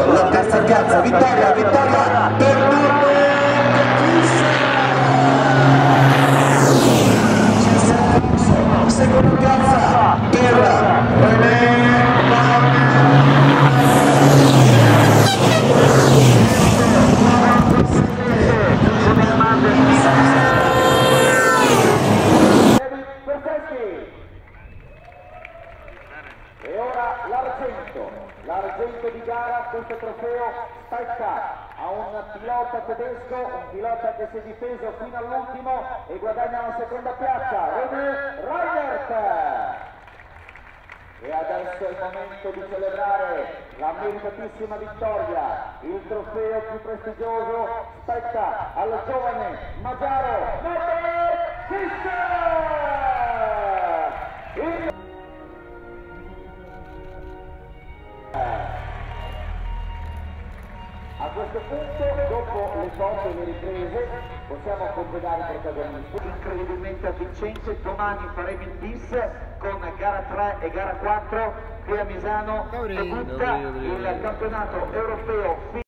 La terza piazza, vittoria per seconda piazza per René. E ora l'argento di gara. Questo trofeo spetta a un pilota tedesco, un pilota che si è difeso fino all'ultimo e guadagna la seconda piazza, René Reinert. E adesso è il momento di celebrare la meritatissima vittoria. Il trofeo più prestigioso spetta al giovane magiaro Norbert Fischer. A questo punto, dopo le foto e le riprese, possiamo congedare i protagonisti. Incredibilmente avvincente, domani faremo il bis con gara 3 e gara 4 qui a Misano, debutta il campionato europeo.